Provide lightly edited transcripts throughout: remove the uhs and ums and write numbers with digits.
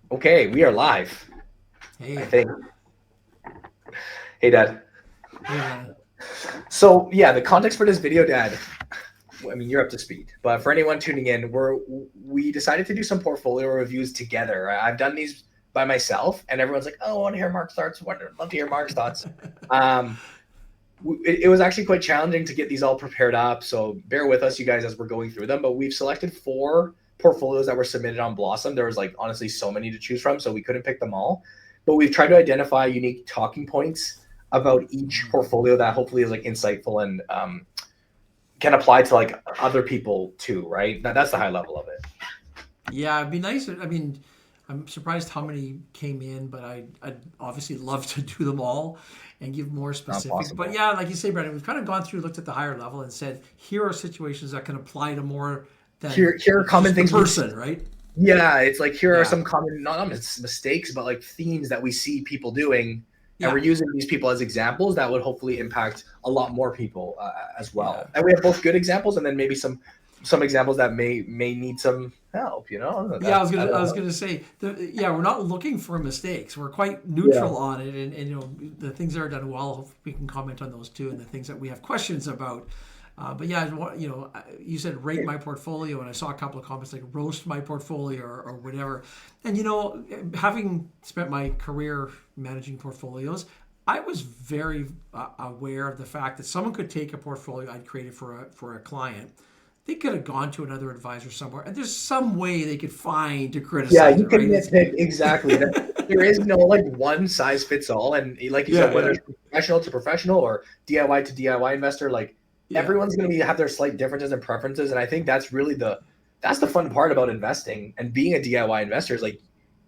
Okay, we are live, I Hey, think. Hey, Dad. hey, Brandon. So, yeah, the context for this video, Dad, I mean, you're up to speed. But for anyone tuning in, we decided to do some portfolio reviews together. I've done these by myself, and everyone's like, "Oh, I want to hear Mark's thoughts. Love to hear Mark's thoughts." Um, it was actually quite challenging to get these all prepared up. So bear with us, you guys, as we're going through them. But we've selected 4 portfolios that were submitted on Blossom. There was like honestly so many to choose from, so we couldn't pick them all. But we've tried to identify unique talking points about each portfolio that hopefully is like insightful and can apply to like other people too, right? That's the high level of it. Yeah, it'd be nice. I mean, I'm surprised how many came in, but I'd obviously love to do them all and give more Not specifics. But possible. yeah, like you say, Brandon, we've kind of gone through, looked at the higher level, and said here are situations that can apply to more than Here are common just the things we person, right? Yeah, it's like here are Yeah, some common not mistakes, but like themes that we see people doing, and we're yeah, using these people as examples that would hopefully impact a lot more people as yeah. well. And we have both good examples, and then maybe some examples that may need some help. You know, Yeah, I I don't was know. gonna say, yeah, we're not looking for mistakes. We're quite Yeah, neutral on it, and the things that are done well, we can comment on those too, and the things that we have questions about. But yeah, you said rate my portfolio, and I saw a couple of comments like roast my portfolio or whatever. And having spent my career managing portfolios, I was very aware of the fact that someone could take a portfolio I'd created for a client. They could have gone to another advisor somewhere, and there's some way they could find to yeah, criticize you it, can right? It's nitpick exactly. There is no like one size fits all, and like you said, yeah, whether yeah, it's professional to professional or DIY to DIY investor, like yeah, everyone's going to be have their slight differences and preferences, and I think that's really the fun part about investing and being a DIY investor is like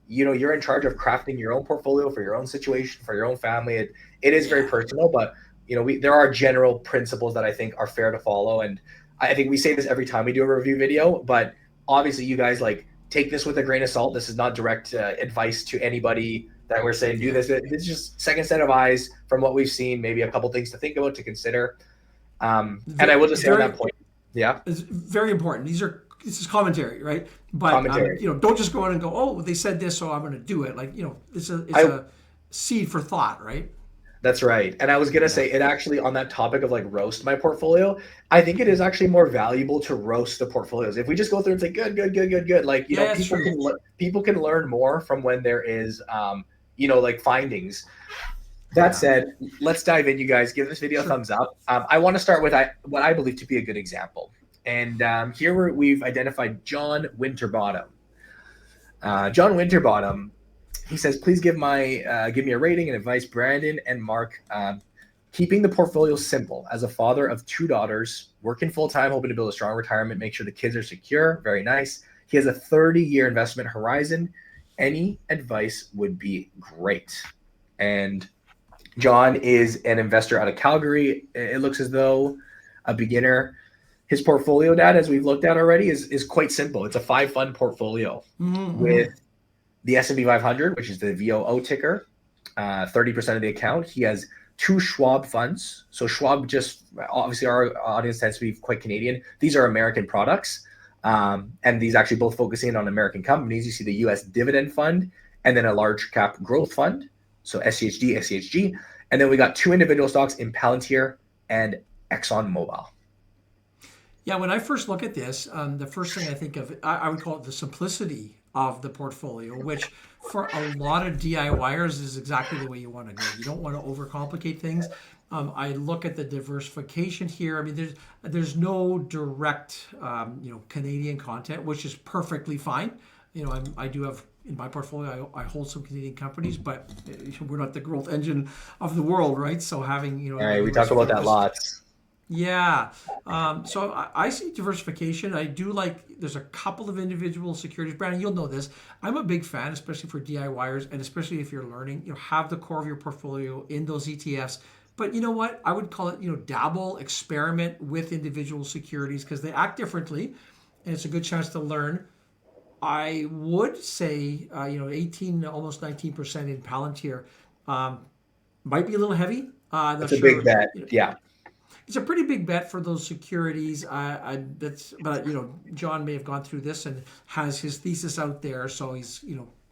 you're in charge of crafting your own portfolio for your own situation for your own family. It is very yeah. personal, but there are general principles that I think are fair to follow, and I think we say this every time we do a review video, but obviously you guys like take this with a grain of salt. This is not direct advice to anybody that we're saying do Yeah. this. It's just second set of eyes from what we've seen, maybe a couple things to think about, to consider. And I will just say on that Very, point, yeah, it's very important. This is commentary, right? But commentary. don't just go in and go, oh, they said this, so I'm going to do it. Like, it's I a seed for thought, right? That's right. And I was gonna Yeah. say it actually on that topic of like roast my portfolio. I think it is actually more valuable to roast the portfolios. If we just go through and say good, good, good, good, good, like Yeah, that's people true. people can learn more from when there is like findings. That Yeah. said, let's dive in, you guys. Give this video a Sure. thumbs up. I want to start with what I believe to be a good example. And here we've identified John Winterbottom. John Winterbottom, he says, please give me a rating and advice, Brandon and Mark. Keeping the portfolio simple. As a father of 2 daughters, working full time, hoping to build a strong retirement, make sure the kids are secure. Very nice. He has a 30-year investment horizon. Any advice would be great. And John is an investor out of Calgary. It looks as though a beginner. His portfolio data, as we've looked at already, is quite simple. It's a 5 fund portfolio Mm-hmm. with the S&P 500, which is the VOO ticker, 30% of the account. He has 2 Schwab funds. So Schwab, just obviously our audience tends to be quite Canadian. These are American products. And these actually both focusing on American companies. You see the US Dividend Fund and then a large cap growth fund. So SCHG. And then we got 2 individual stocks in Palantir and ExxonMobil. Yeah, when I first look at this, the first thing I think of, I would call it the simplicity of the portfolio, which for a lot of DIYers is exactly the way you want to go. You don't want to overcomplicate things. I look at the diversification here. I mean, there's no direct, Canadian content, which is perfectly fine. I do have in my portfolio, I hold some Canadian companies, but we're not the growth engine of the world, right? So having All a right, we U.S. talk about that focused. lots. Yeah. So I see diversification. I do like, there's a couple of individual securities. Brandon, you'll know this. I'm a big fan, especially for DIYers, and especially if you're learning, have the core of your portfolio in those ETFs. But you know what? I would call it, dabble, experiment with individual securities because they act differently, and it's a good chance to learn. I would say, 18, almost 19% in Palantir might be a little heavy. I'm not It's a big sure. bet. Yeah. It's a pretty big bet for those securities. But John may have gone through this and has his thesis out there, so he's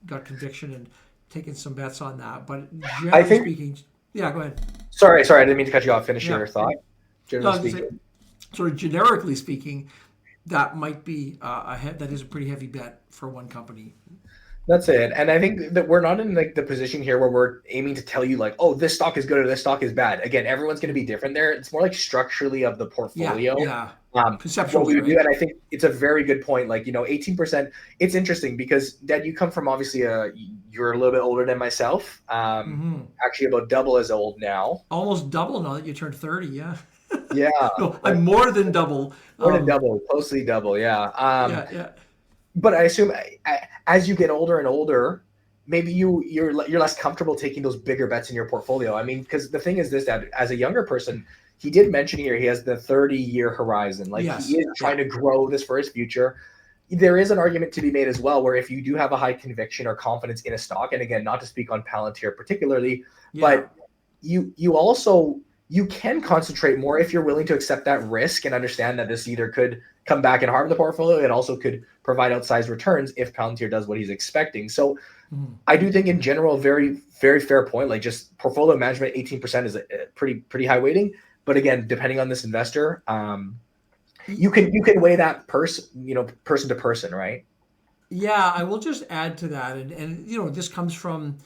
got conviction and taken some bets on that. But I generally think. speaking, yeah, go ahead. Sorry, I didn't mean to cut you off. Finish Yeah. your thought. No, Generally I was gonna say, speaking. sort of generically speaking, that might be that is a pretty heavy bet for one company. That's it. And I think that we're not in like the position here where we're aiming to tell you like, oh, this stock is good or this stock is bad. Again, everyone's going to be different there. It's more like structurally of the Yeah, portfolio. yeah, What we conceptually, would do, right? and I think it's a very good point. Like, 18%, it's interesting because Dad, you come from obviously you're a little bit older than myself. Hmm. Actually about double as old now. Almost double now that you turned 30. Yeah. Yeah. No, But I'm more than double. more than double, closely double. Yeah. Yeah, yeah, But I assume as you get older and older, maybe you're less comfortable taking those bigger bets in your portfolio. I mean, because the thing is this, that as a younger person, he did mention here he has the 30-year horizon. Like he yes, is trying yeah, to grow this for his future. There is an argument to be made as well, where if you do have a high conviction or confidence in a stock, and again, not to speak on Palantir particularly, yeah, but you can concentrate more if you're willing to accept that risk and understand that this either could come back and harm the portfolio. It also could provide outsized returns if Palantir does what he's expecting. So mhm. I do think in general, very, very fair point. Like just portfolio management, 18% is a pretty high weighting. But again, depending on this investor, you can weigh that person to person, right? Yeah, I will just add to that, and this comes from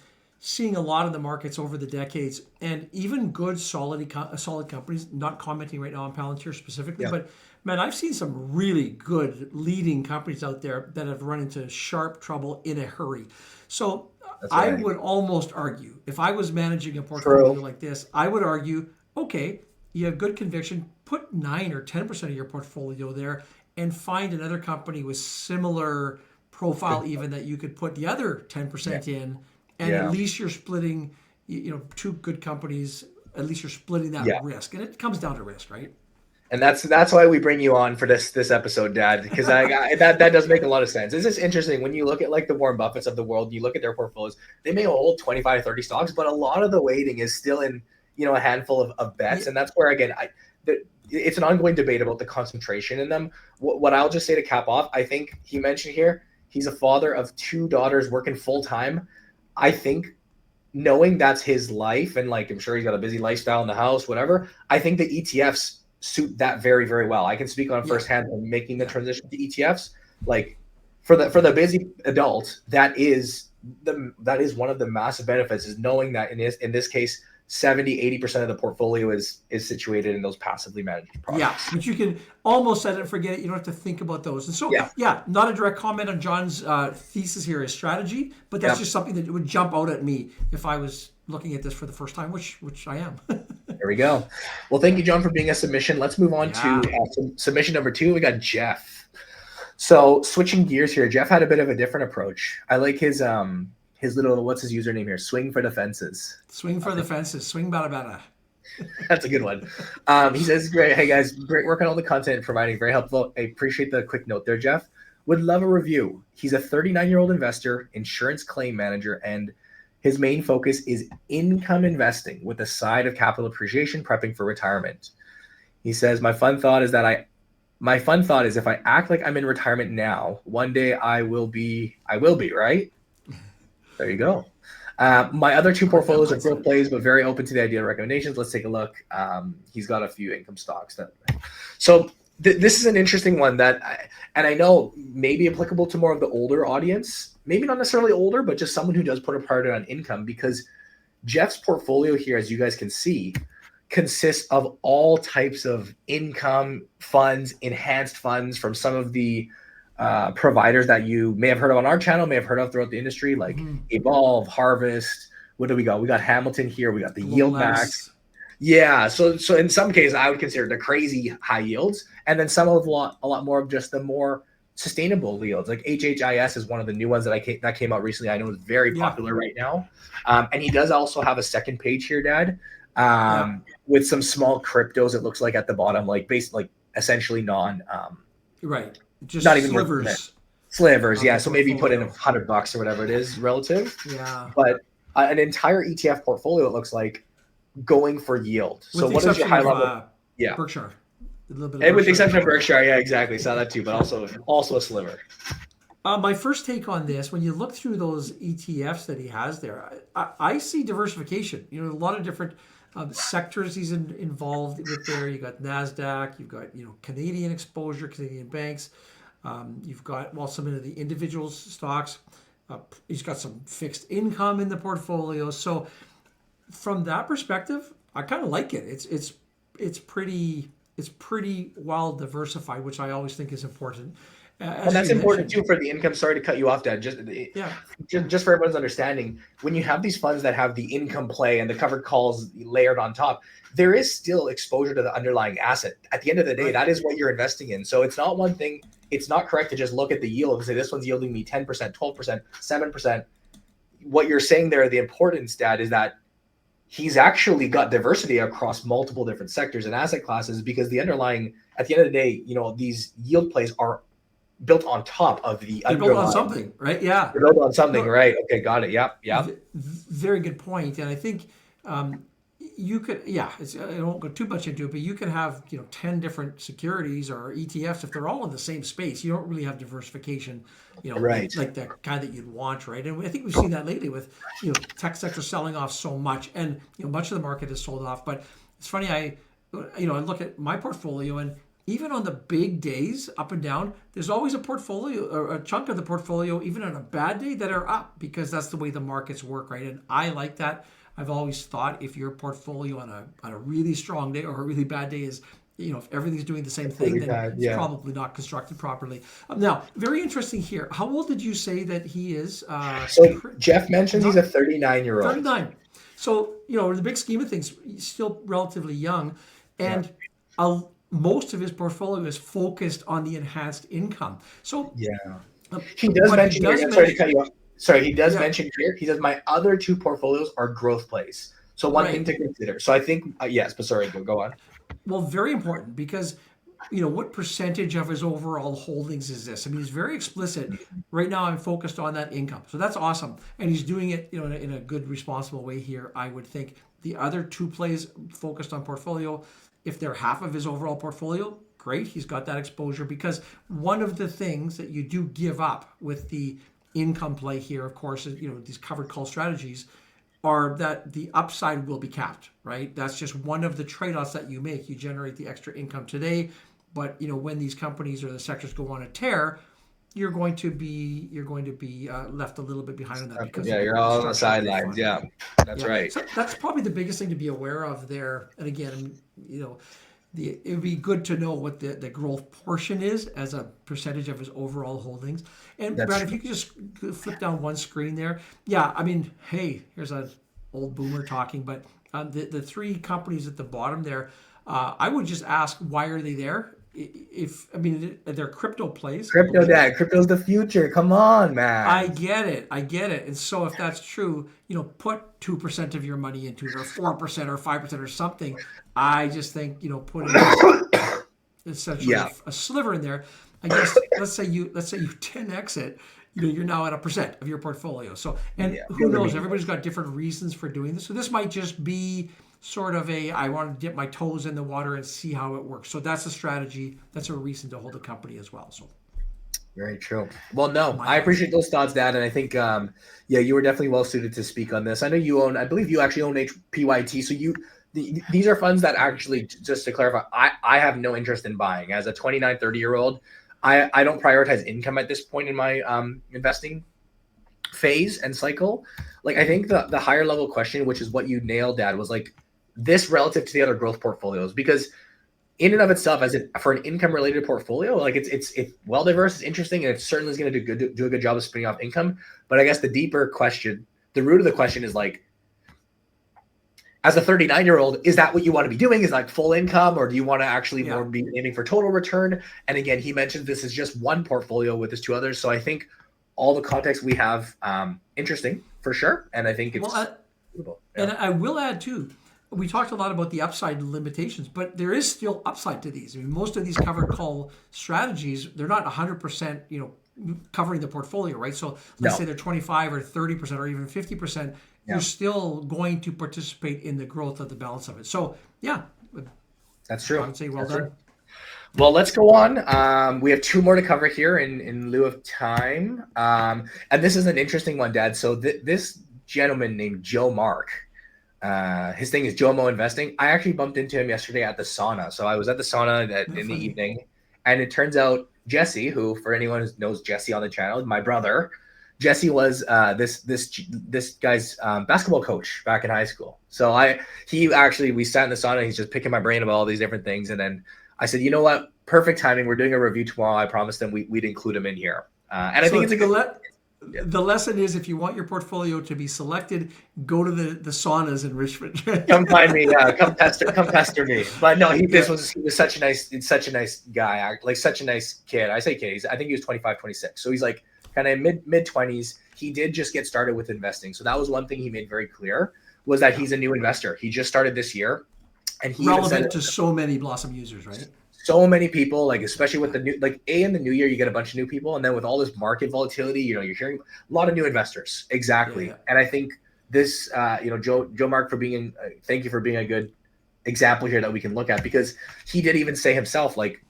seeing a lot of the markets over the decades, and even good solid companies. Not commenting right now on Palantir specifically, Yeah, but man, I've seen some really good leading companies out there that have run into sharp trouble in a hurry. So that's I right. would almost argue, if I was managing a True. portfolio like this, I would argue, okay, you have good conviction, put 9 or 10% of your portfolio there, and find another company with similar profile even that you could put the other Yeah. 10% in, and at Yeah. least you're splitting two good companies, at least you're splitting that Yeah. risk, and it comes down to risk, right? And that's why we bring you on for this episode, Dad, because that does make a lot of sense. It's just interesting when you look at like the Warren Buffetts of the world, you look at their portfolios, they may hold 25, 30 stocks, but a lot of the weighting is still in, a handful of bets. Yeah, And that's where, again, it's an ongoing debate about the concentration in them. What I'll just say to cap off, I think he mentioned here, he's a father of two daughters working full time. I think knowing that's his life and like I'm sure he's got a busy lifestyle in the house, whatever. I think the ETFs suit that very, very well. I can speak on yeah, firsthand when making the yeah, transition to ETFs. Like for the busy adult, that is one of the massive benefits is knowing that in this case 70-80% of the portfolio is situated in those passively managed yeah. products. But you can almost set it and forget it. You don't have to think about those. And so, Yeah. yeah, not a direct comment on John's thesis here as strategy, but that's Yeah. just something that would jump out at me if I was looking at this for the first time, which I am. There we go. Well, thank you, John, for being a submission. Let's move on to Yeah. submission number 2. We got Jeff. So switching gears here, Jeff had a bit of a different approach. I like his little, what's his username here? Swing for the fences. Swing for the fences. Swing bada bada. That's a good one. He says, great. Hey guys, great work on all the content and providing. Very helpful. I appreciate the quick note there, Jeff. Would love a review. He's a 39-year-old investor, insurance claim manager, and his main focus is income investing with a side of capital appreciation, prepping for retirement. He says, my fun thought is if I act like I'm in retirement now, one day I will be, right? There you go. My other two I like that portfolios are growth mindset. plays, but very open to the idea of recommendations. Let's take a look. He's got a few income stocks. So this is an interesting one and I know maybe applicable to more of the older audience, maybe not necessarily older, but just someone who does put a priority on income, because Jeff's portfolio here, as you guys can see, consists of all types of income funds, enhanced funds from some of the providers that you may have heard of on our channel, may have heard of throughout the industry, like Mm-hmm. Evolve, Harvest. What do we got? We got Hamilton here. We got the Yield Max. Globex. Yeah. So in some cases, I would consider the crazy high yields, and then some of a lot more of just the more sustainable yields. Like HHIS is one of the new ones that came out recently. I know it's very Yeah. popular right now. And he does also have a second page here, Dad, Yeah. with some small cryptos. It looks like at the bottom, like essentially Right. not Just even worth slivers slivers. of Yeah. the So maybe put in portfolio. $100 or whatever it is relative, Yeah. but an entire ETF portfolio, it looks like, going for yield. With So the what is your exception high of level? Yeah. Berkshire. A little bit of And with the Berkshire in exception of there. Berkshire, yeah, exactly. Saw that too, but also a sliver. My first take on this, when you look through those ETFs that he has there, I see diversification. A lot of different sectors he's involved with there. You got NASDAQ, you've got, Canadian exposure, Canadian banks. You've got, some of the individual stocks. He's got some fixed income in the portfolio. So from that perspective, I kind of like it. It's pretty well diversified, which I always think is important. And that's important too for the income. Sorry to cut you off, Dad. Just for everyone's understanding, when you have these funds that have the income play and the covered calls layered on top, there is still exposure to the underlying asset. At the end of the day, that is what you're investing in. So it's not one thing. It's not correct to just look at the yield and say this one's yielding me 10%, 12%, 7%. What you're saying there, the importance, Dad, is that he's actually got diversity across multiple different sectors and asset classes, because the underlying, at the end of the day, these yield plays are built on top of the underlying. Built on something, right? Yeah. They're built on something, right? Okay, got it. Yep. Very good point. And I think you could, I won't go too much into it, but you can have 10 different securities or ETFs if they're all in the same space. You don't really have diversification, right, like the kind that you'd want, right? And I think we've seen that lately with tech sector selling off so much, and much of the market has sold off. But it's funny, I look at my portfolio, and even on the big days, up and down, there's always a portfolio or a chunk of the portfolio, even on a bad day, that are up, because that's the way the markets work, right? And I like that. I've always thought if your portfolio on a really strong day or a really bad day is, if everything's doing the same thing, then it's probably not constructed properly. Now, very interesting here. How old did you say that he is? So Jeff mentioned he's a 39-year-old. 39. So, in the big scheme of things, he's still relatively young. And most of his portfolio is focused on the enhanced income. So he does mention here, sorry to cut you off. Sorry, he does mention here, he says my other two portfolios are growth plays. So one thing to consider. So I think, yes, but sorry, go on. Well, very important, because, what percentage of his overall holdings is this? I mean, he's very explicit. Right now, I'm focused on that income. So that's awesome. And he's doing it, in a good, responsible way here, I would think. The other two plays focused on portfolio, if they're half of his overall portfolio, great. He's got that exposure, because one of the things that you do give up with the income play here, of course, is, these covered call strategies, are that the upside will be capped, right? That's just one of the trade-offs that you make. You generate the extra income today, but when these companies or the sectors go on a tear, you're going to be left a little bit behind on that, because you're all on the sidelines. Yeah, that's right. So that's probably the biggest thing to be aware of there. And again, it would be good to know what the growth portion is as a percentage of his overall holdings. And Brad, if you could just flip down one screen there. Yeah, I mean, hey, here's an old boomer talking, but the three companies at the bottom there, I would just ask, why are they there? They're crypto plays. Crypto, Dad. Crypto's the future. Come on, man. I get it. And so if that's true, put 2% of your money into it, or 4% or 5% or something. I just think, putting essentially a sliver in there. I guess let's say you 10x it. You're now at 1% of your portfolio. So, and who knows? Everybody's got different reasons for doing this. So this might just be sort of I want to dip my toes in the water and see how it works. So that's a strategy. That's a reason to hold a company as well. So very true. Well, no, I appreciate those thoughts, Dad. And I think, you were definitely well suited to speak on this. I know I believe you actually own HPYT. So these are funds that actually, just to clarify, I have no interest in buying. As a 29, 30-year-old, I don't prioritize income at this point in my investing phase and cycle. Like, I think the higher level question, which is what you nailed, Dad, was like this relative to the other growth portfolios, because in and of itself, for an income related portfolio, like it's well diverse, it's interesting, and it certainly is going to do a good job of spinning off income. But I guess the deeper question, the root of the question is like, as a 39-year-old, is that what you want to be doing? Is like full income, or do you want to actually more be aiming for total return? And again, he mentioned this is just one portfolio with his two others. So I think all the context we have, interesting for sure. And I think it's and I will add too, we talked a lot about the upside limitations, but there is still upside to these. I mean, most of these covered call strategies, they're not 100%, covering the portfolio, right? So let's say they're 25 or 30% or even 50%. You're still going to participate in the growth of the balance of it. So, that's true. I would say well done. Well, let's go on. We have two more to cover here in lieu of time. And this is an interesting one, Dad. So this gentleman named Joe Mark, his thing is Jomo Investing. I actually bumped into him yesterday at the sauna. So I was at the sauna in the evening, and it turns out Jesse, who for anyone who knows Jesse on the channel, my brother, Jesse was this guy's basketball coach back in high school. So we sat in the sauna. And he's just picking my brain about all these different things, and then I said, you know what? Perfect timing. We're doing a review tomorrow. I promised them we'd include him in here. And I think it's a good. The lesson is, if you want your portfolio to be selected, go to the saunas in Richmond. Come find me. Come pester me. But no, he was such a nice guy. Like such a nice kid. I say kid. I think he was 25, 26. So he's like kind of mid 20s. He did just get started with investing. So that was one thing he made very clear, was that he's a new investor. He just started this year. And he relevant to so many Blossom users, right? So many people, like especially with the new, like in the new year, you get a bunch of new people, and then with all this market volatility, you're hearing a lot of new investors. Exactly, yeah. And I think this, Joe Mark, thank you for being a good example here that we can look at, because he did even say himself, like,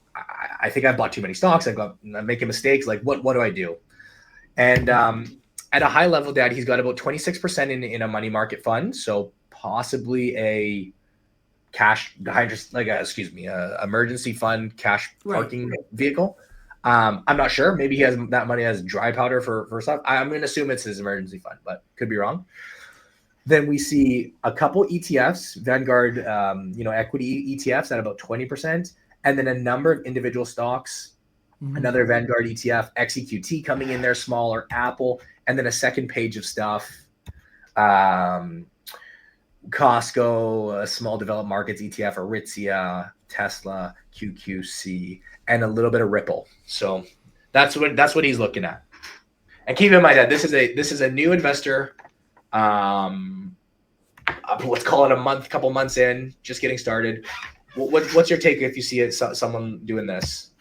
I think I've bought too many stocks. I'm making mistakes. Like, what do I do? And at a high level, Dad, he's got about 26% in a money market fund, so possibly a emergency fund cash parking vehicle. I'm not sure. Maybe he has that money as dry powder for stuff. I'm going to assume it's his emergency fund, but could be wrong. Then we see a couple ETFs, Vanguard, equity ETFs at about 20%, and then a number of individual stocks, another Vanguard ETF, XEQT coming in there, smaller, Apple, and then a second page of stuff. Costco, small developed markets ETF, Aritzia, Tesla, QQC, and a little bit of Ripple. So that's what he's looking at. And keep in mind that this is a new investor. Let's call it couple months in, just getting started. What's your take if you see someone doing this?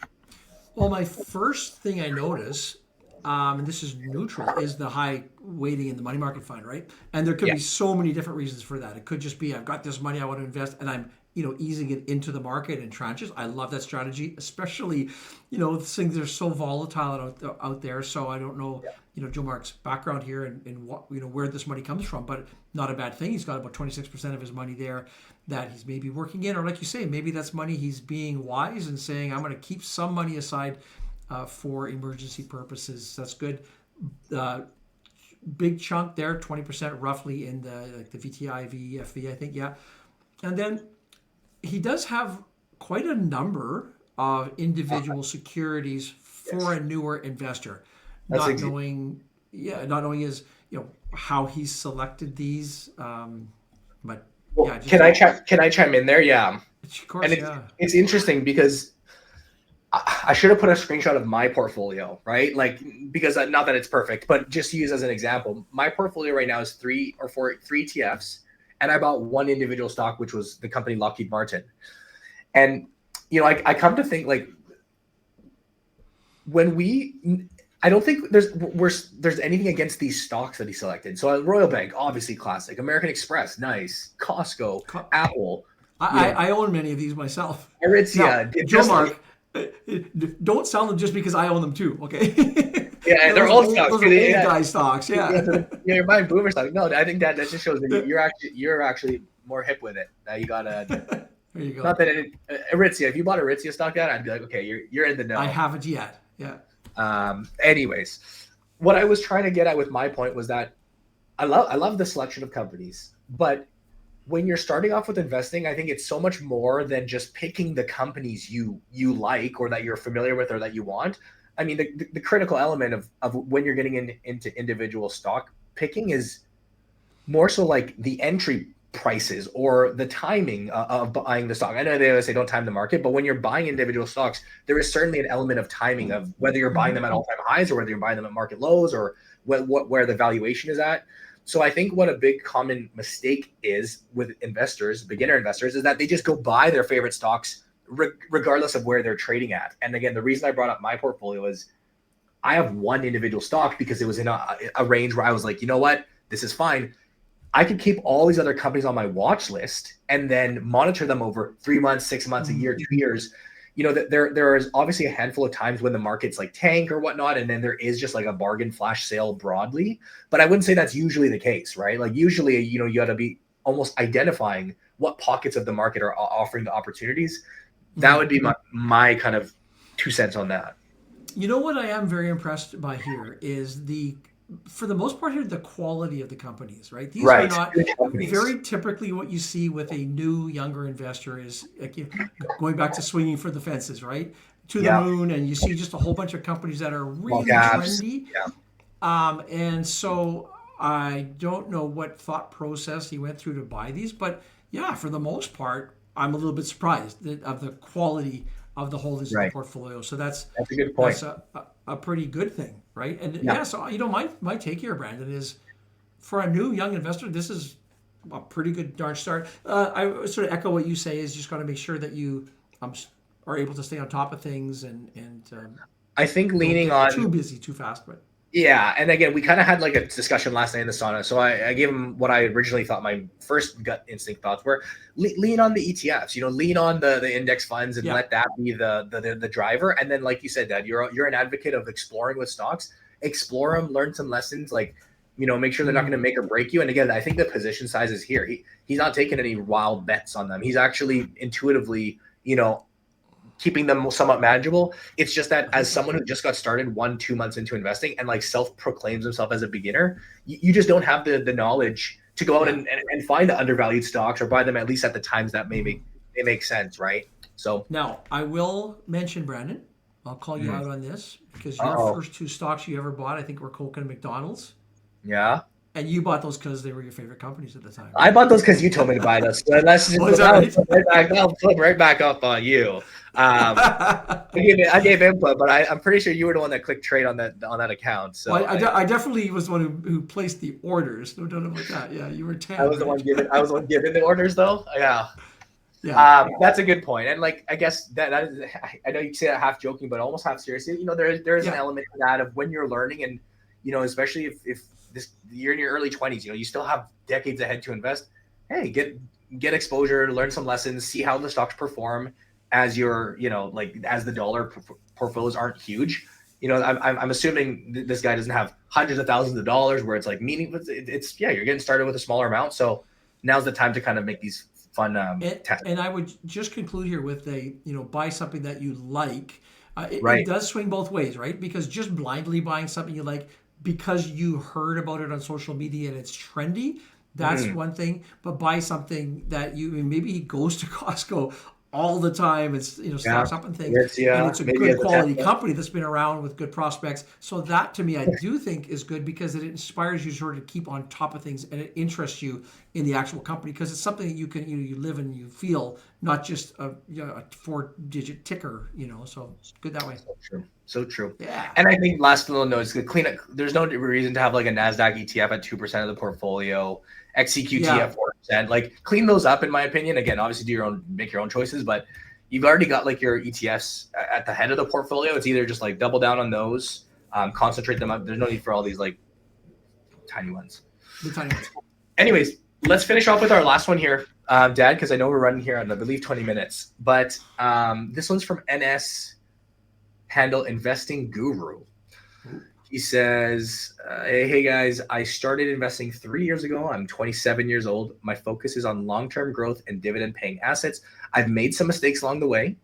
Well, my first thing I notice, and this is neutral, is the high weighting in the money market fund, right? And there could be so many different reasons for that. It could just be, I've got this money I want to invest, and I'm easing it into the market in tranches. I love that strategy, especially things are so volatile out there. So I don't know Joe Mark's background here and what where this money comes from, but not a bad thing. He's got about 26% of his money there that he's maybe working in, or like you say, maybe that's money he's being wise and saying, I'm going to keep some money aside for emergency purposes. That's good. Big chunk there, 20% roughly in the VTI, VFV, I think, yeah. And then he does have quite a number of individual securities for a newer investor. Not knowing is how he's selected these, but can I chime in there? Yeah, of course. And it's interesting because I should have put a screenshot of my portfolio, right? Like, because not that it's perfect, but just to use as an example, my portfolio right now is three ETFs, and I bought one individual stock, which was the company Lockheed Martin. And I come to think, like, I don't think there's anything against these stocks that he selected. So Royal Bank, obviously classic. American Express, nice. Costco, Apple. I own many of these myself. Aritzia, Joe Mark. Don't sell them just because I own them too, okay? Yeah, they're old stocks. Those are old guy stocks, you're buying boomer stocks. No, I think that just shows that you're actually more hip with it. Now you gotta. There you go. Not that Aritzia. If you bought Aritzia stock, I'd be like, okay, you're in the know. I haven't yet. Yeah. Anyways, what I was trying to get at with my point was that I love the selection of companies, but when you're starting off with investing, I think it's so much more than just picking the companies you like or that you're familiar with or that you want. I mean, the critical element of when you're getting into individual stock picking is more so like the entry prices or the timing of buying the stock. I know they always say don't time the market, but when you're buying individual stocks, there is certainly an element of timing of whether you're buying them at all-time highs or whether you're buying them at market lows or where the valuation is at. So I think what a big common mistake is with investors, beginner investors, is that they just go buy their favorite stocks regardless of where they're trading at. And again, the reason I brought up my portfolio is I have one individual stock because it was in a range where I was like, you know what, this is fine. I could keep all these other companies on my watch list and then monitor them over 3 months, 6 months, a year, 2 years. there is obviously a handful of times when the market's like tank or whatnot, and then there is just like a bargain flash sale broadly. But I wouldn't say that's usually the case, right? Like usually, you got to be almost identifying what pockets of the market are offering the opportunities. That would be my kind of 2 cents on that. You know what I am very impressed by here is for the most part here, the quality of the companies, right? These are not very typically what you see with a new, younger investor is like going back to swinging for the fences, right? To the moon, and you see just a whole bunch of companies that are really trendy. And so I don't know what thought process he went through to buy these, but yeah, for the most part, I'm a little bit surprised of the quality of the holdings in the portfolio. So that's a good point. That's a pretty good thing, right? And so my take here, Brandon, is for a new young investor, this is a pretty good darn start. I sort of echo what you say, is just got to make sure that you are able to stay on top of things and I think leaning on too busy too fast, but. Yeah, and again, we kind of had like a discussion last night in the sauna. So I gave him what I originally thought my first gut instinct thoughts were: lean on the ETFs, lean on the index funds, and let that be the driver. And then, like you said, Dad, you're an advocate of exploring with stocks. Explore them, learn some lessons, make sure they're not going to make or break you. And again, I think the position size is here. He's not taking any wild bets on them. He's actually intuitively, keeping them somewhat manageable. It's just that as someone who just got started 1-2 months into investing and like self-proclaims himself as a beginner, you just don't have the knowledge to go out and find the undervalued stocks or buy them at least at the times that may make sense, right? So now I will mention, Brandon, I'll call you out on this because your first 2 stocks you ever bought, I think, were Coke and McDonald's. Yeah. And you bought those because they were your favorite companies at the time. I bought those because you told me to buy those. So I'll flip right back up on you. I gave input, but I'm pretty sure you were the one that clicked trade on that account. So well, I definitely was the one who placed the orders. No doubt about that. Yeah, you were 10. I was the one giving the orders, though. Yeah. Yeah. That's a good point. And like, I guess that is, I know you say that half joking, but almost half seriously. There is an element to that of when you're learning, and especially if you're in your early 20s, you still have decades ahead to invest. Hey, get exposure, learn some lessons, see how the stocks perform as your, as the dollar portfolios aren't huge. I'm assuming this guy doesn't have hundreds of thousands of dollars where it's like meaningless. You're getting started with a smaller amount. So now's the time to kind of make these fun tests. And I would just conclude here with buy something that you like. It does swing both ways, right? Because just blindly buying something you like because you heard about it on social media and it's trendy, that's one thing. But buy something that maybe he goes to Costco all the time. It's stocks up and things. And it's a good quality company that's been around with good prospects. So that to me, I do think is good because it inspires you sort of to keep on top of things and it interests you in the actual company because it's something that you can you live and you feel, not just a 4-digit ticker. So it's good that way. So true. Yeah. And I think last little note is to clean up. There's no reason to have like a NASDAQ ETF at 2% of the portfolio, XCQT at 4%. Like clean those up, in my opinion. Again, obviously make your own choices, but you've already got like your ETFs at the head of the portfolio. It's either just like double down on those, concentrate them up. There's no need for all these like tiny ones. The tiny ones. Anyways, let's finish off with our last one here, Dad, because I know we're running here on, I believe, 20 minutes. But this one's from NS handle Investing Guru. He says, hey guys, I started investing 3 years ago. I'm 27 years old. My focus is on long-term growth and dividend-paying assets. I've made some mistakes along the way.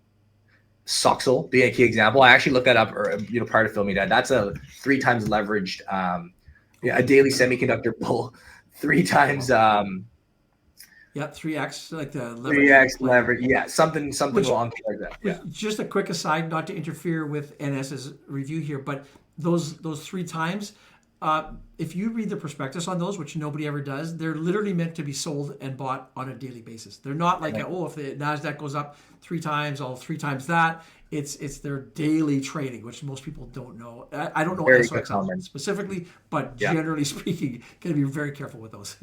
Soxel being a key example. I actually looked that up prior to filming that. That's a 3 times leveraged, a daily semiconductor bull, 3 times. 3x, like the leverage. 3x leverage, something along like that. Yeah. Just a quick aside, not to interfere with NS's review here, but those 3 times, if you read the prospectus on those, which nobody ever does, they're literally meant to be sold and bought on a daily basis. They're not like, if the NASDAQ goes up 3 times, all 3 times that. It's their daily trading, which most people don't know. I don't know SRX specifically, but generally speaking, got to be very careful with those.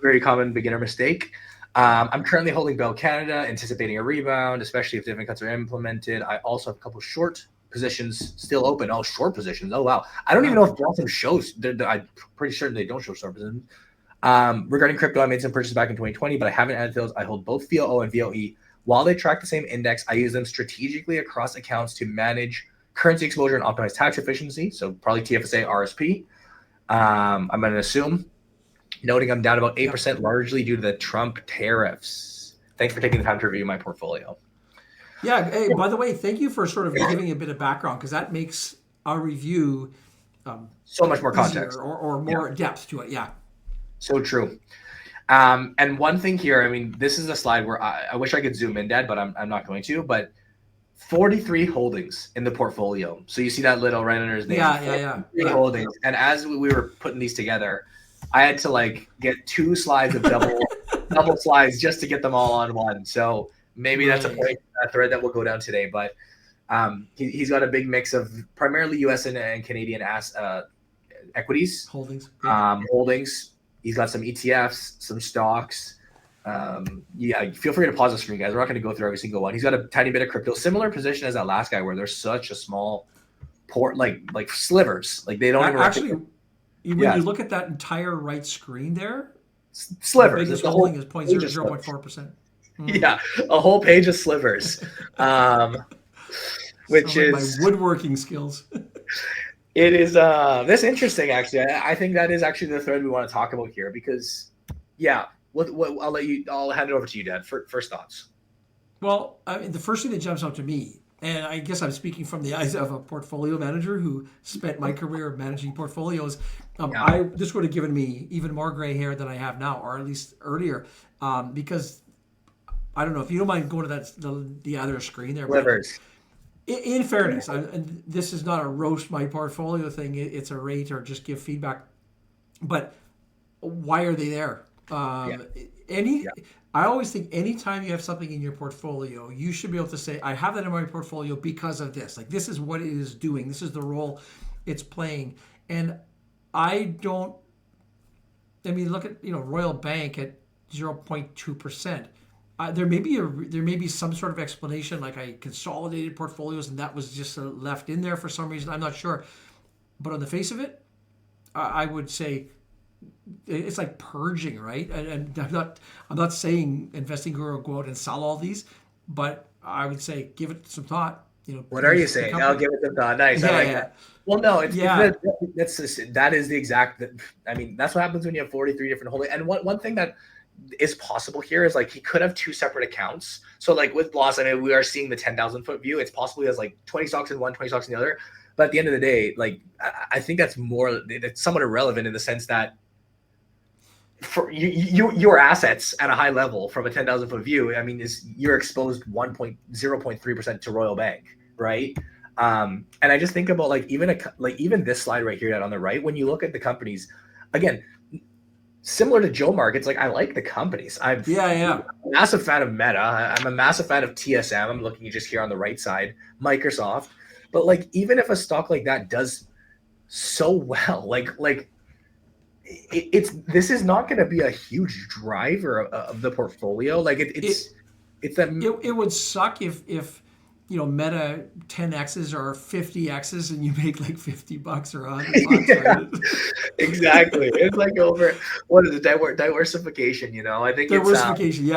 Very common beginner mistake. I'm currently holding Bell Canada, anticipating a rebound, especially if dividend cuts are implemented. I also have a couple short positions still open. Oh, short positions. Oh, wow. I don't even know if Wealthsimple shows. I'm pretty certain they don't show short positions. Regarding crypto, I made some purchases back in 2020, but I haven't added those. I hold both VOO and VOE. While they track the same index, I use them strategically across accounts to manage currency exposure and optimize tax efficiency. So probably TFSA, RSP. I'm going to assume, noting I'm down about 8%, largely due to the Trump tariffs. Thanks for taking the time to review my portfolio. Yeah. Hey, by the way, thank you for sort of giving a bit of background, because that makes our review so much more context or more depth to it. Yeah. So true. And one thing here, I mean, this is a slide where I wish I could zoom in, Dad, but I'm not going to. But 43 holdings in the portfolio. So you see that little right under his name. Yeah. Holdings. And as we were putting these together, I had to like get 2 slides of double slides just to get them all on one. So maybe that's a thread that will go down today. But he's got a big mix of primarily U.S. and Canadian equities holdings. He's got some ETFs, some stocks. Feel free to pause the screen, guys. We're not going to go through every single one. He's got a tiny bit of crypto, similar position as that last guy, where there's such a small port, like slivers, like they don't even actually. When you look at that entire right screen there, slivers. The biggest holding is 0.04%. Yeah, a whole page of slivers, which is my woodworking skills. It is this interesting, actually. I think that is actually the thread we want to talk about here, because I'll hand it over to you, Dad, for first thoughts. Well, I mean, the first thing that jumps out to me, and I guess I'm speaking from the eyes of a portfolio manager who spent my career managing portfolios, this would have given me even more gray hair than I have now, or at least earlier, because I don't know if you don't mind going to the other screen there. Slivers. In fairness, and this is not a roast my portfolio thing, it's a rate or just give feedback, but why are they there? I always think anytime you have something in your portfolio, you should be able to say, I have that in my portfolio because of this. Like, this is what it is doing. This is the role it's playing. And look at, Royal Bank at 0.2%. There may be some sort of explanation, like I consolidated portfolios and that was just left in there for some reason. I'm not sure. But on the face of it, I would say it's like purging, right? And I'm not saying Investing Guru will go out and sell all these, but I would say give it some thought. What are you saying? I'll give it some thought. Nice. I like that. Well, no, that is the exact. I mean, that's what happens when you have 43 different holdings. And one thing that is possible here is like he could have 2 separate accounts. So like with Bloss, I mean, we are seeing the 10,000 foot view. It's possible he has like 20 stocks in one, 20 stocks in the other. But at the end of the day, like I think that's somewhat irrelevant in the sense that for your assets at a high level from a 10,000 foot view, I mean, you're exposed 0.3% to Royal Bank, right? And I just think about like even this slide right here on the right, when you look at the companies, again, similar to Joe Mark, it's like I like the companies. I'm a massive fan of Meta. I'm a massive fan of TSM. I'm looking just here on the right side, Microsoft. But like even if a stock like that does so well, this is not going to be a huge driver of the portfolio. Like it would suck if Meta 10x's or 50x's and you make like $50 or $100. Right? Exactly. It's like over what is it? Diversification. I think diversification.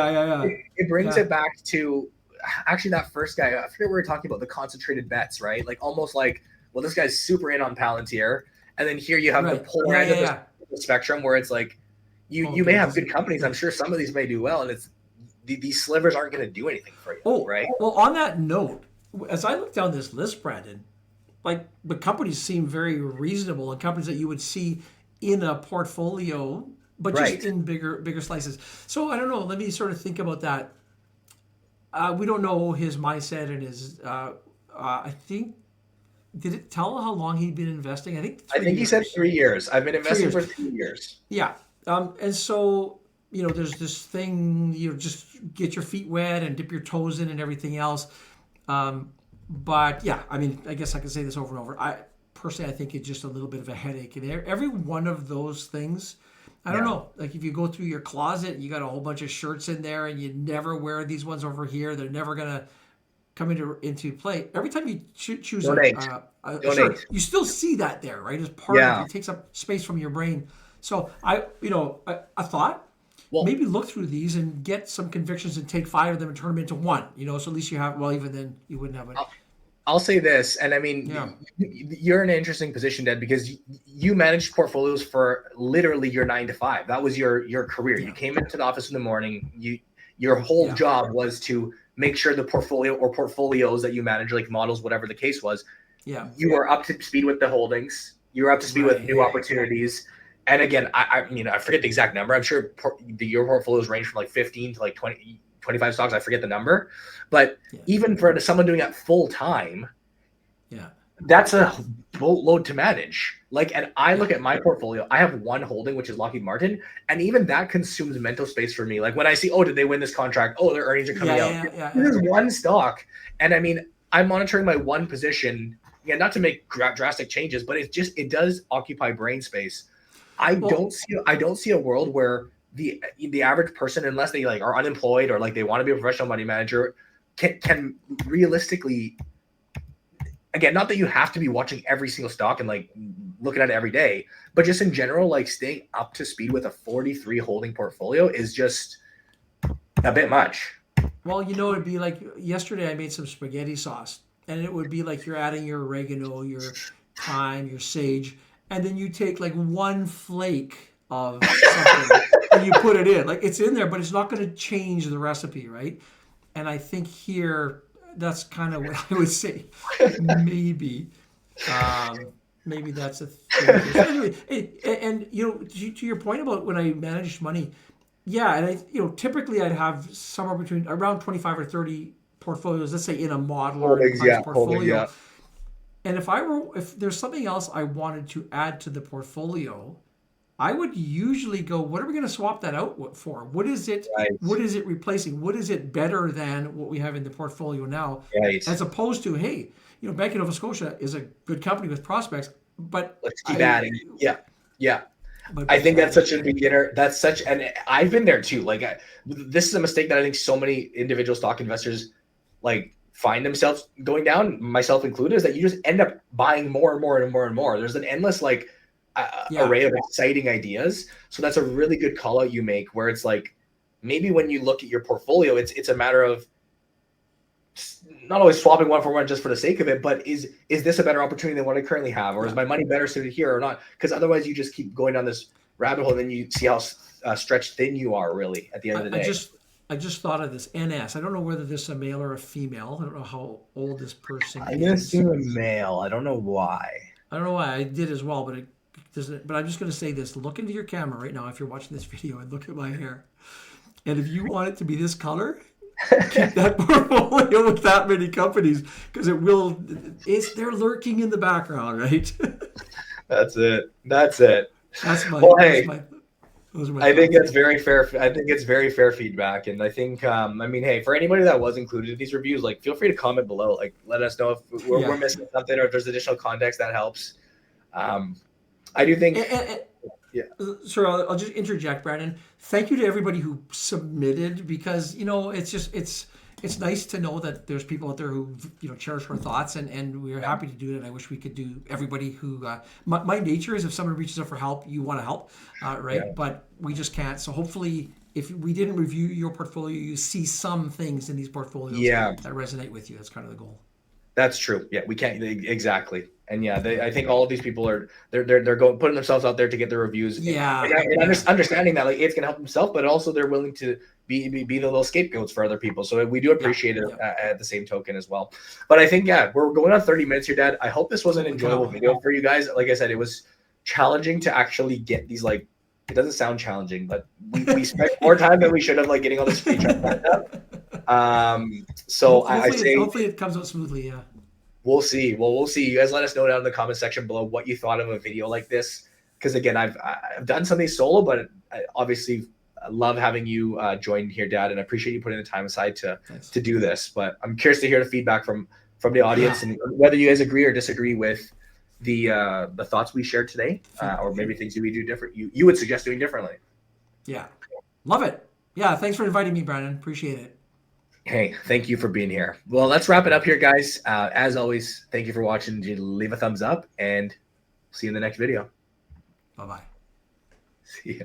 It brings it back to actually that first guy. I forget we were talking about the concentrated bets, right? Like almost like, well, this guy's super in on Palantir, and then here you have the polar end of the spectrum where it's like you may have good companies. I'm sure some of these may do well, and it's these slivers aren't going to do anything for you, right? Well, on that note, as I look down this list, Brandon, like the companies seem very reasonable and companies that you would see in a portfolio, but just in bigger slices. So I don't know. Let me sort of think about that. We don't know his mindset and his. I think. Did it tell how long he'd been investing? I think he said 3 years. I've been investing for 3 years. Yeah, and so there's this thing. Just get your feet wet and dip your toes in and everything else. But yeah, I mean, I guess I can say this over and over. I think it's just a little bit of a headache. And every one of those things, I don't know. Like if you go through your closet, you got a whole bunch of shirts in there, and you never wear these ones over here. They're never gonna come into play. Every time you choose a shirt, you still see that there, right? As part of it takes up space from your brain. So a thought. Well, maybe look through these and get some convictions and take 5 of them and turn them into one. So at least you have. Well, even then you wouldn't have it. I'll say this, and I Yeah. mean, you're in an interesting position, Dad, because you managed portfolios for literally your 9 to 5. That was your career. Yeah. You came into the office in the morning. Your whole job was to make sure the portfolio or portfolios that you manage, like models, whatever the case was, you were up to speed with the holdings. You were up to speed with new opportunities. And again, I forget the exact number. I'm sure your portfolios range from like 15 to like 20, 25 stocks. I forget the number, but even for someone doing that full time, that's a boatload to manage. Like, and I look at my portfolio, I have one holding, which is Lockheed Martin. And even that consumes mental space for me. Like when I see, oh, did they win this contract? Oh, their earnings are coming out. This is one stock. And I mean, I'm monitoring my one position. Yeah, not to make drastic changes, but it does occupy brain space. I don't see a world where the average person, unless they like are unemployed or like they want to be a professional money manager, can realistically, again, not that you have to be watching every single stock and like looking at it every day, but just in general, like staying up to speed with a 43 holding portfolio is just a bit much. Well, it'd be like yesterday I made some spaghetti sauce, and it would be like you're adding your oregano, your thyme, your sage, and then you take like one flake of something and you put it in. Like it's in there, but it's not going to change the recipe, right? And I think here that's kind of what I would say. Maybe, maybe that's a thing. So anyway, and to your point about when I managed money, yeah, and typically I'd have somewhere between around 25 or 30 portfolios, let's say in a model or a portfolio. And if there's something else I wanted to add to the portfolio, I would usually go, what are we going to swap that out for? What is it? Right. What is it replacing? What is it better than what we have in the portfolio now? Right. As opposed to, hey, Bank of Nova Scotia is a good company with prospects, but let's keep adding. Yeah. I think that's such a beginner. And I've been there too. Like this is a mistake that I think so many individual stock investors like find themselves going down, myself included, is that you just end up buying more and more and more and more. There's an endless like array of exciting ideas. So that's a really good call out you make, where it's like maybe when you look at your portfolio, it's a matter of not always swapping one for one just for the sake of it, but is this a better opportunity than what I currently have, or is my money better suited here or not? Because otherwise you just keep going down this rabbit hole, and then you see how stretched thin you are really at the end of the day. I just thought of this NS. I don't know whether this is a male or a female. I don't know how old this person is. I'm going to assume a male. I don't know why. I did as well, but but I'm just going to say this. Look into your camera right now if you're watching this video and look at my hair. And if you want it to be this color, keep that portfolio with that many companies, because they're lurking in the background, right? That's it. I think that's very fair. I think it's very fair feedback. And I think, hey, for anybody that was included in these reviews, like feel free to comment below. Like let us know if we're missing something, or if there's additional context that helps. I do think. Sorry, I'll just interject, Brandon. Thank you to everybody who submitted, because it's nice to know that there's people out there who cherish our thoughts, and we're happy to do it. And I wish we could do everybody who. My nature is, if someone reaches out for help, you want to help, right? Yeah. But we just can't. So hopefully, if we didn't review your portfolio, you see some things in these portfolios that resonate with you. That's kind of the goal. That's true. Yeah, we can't exactly. And I think all of these people are they're putting themselves out there to get their reviews. And understanding that like it's gonna help themselves, but also they're willing to be the little scapegoats for other people. So we do appreciate it at the same token as well. But I think we're going on 30 minutes here, Dad. I hope this was an enjoyable video for you guys. Like I said, it was challenging to actually get these like. It doesn't sound challenging, but we spent more time than we should have like getting all this feature backed up. So hopefully it comes out smoothly. Yeah. We'll see. Well, we'll see. You guys let us know down in the comment section below what you thought of a video like this. Because again, I've done something solo, but I obviously love having you join here, Dad, and I appreciate you putting the time aside to do this. But I'm curious to hear the feedback from the audience and whether you guys agree or disagree with the thoughts we shared today, or maybe things we do different. You would suggest doing differently. Yeah, love it. Yeah, thanks for inviting me, Brandon. Appreciate it. Hey, thank you for being here. Well, let's wrap it up here, guys. As always, thank you for watching. Leave a thumbs up, and see you in the next video. Bye-bye. See ya.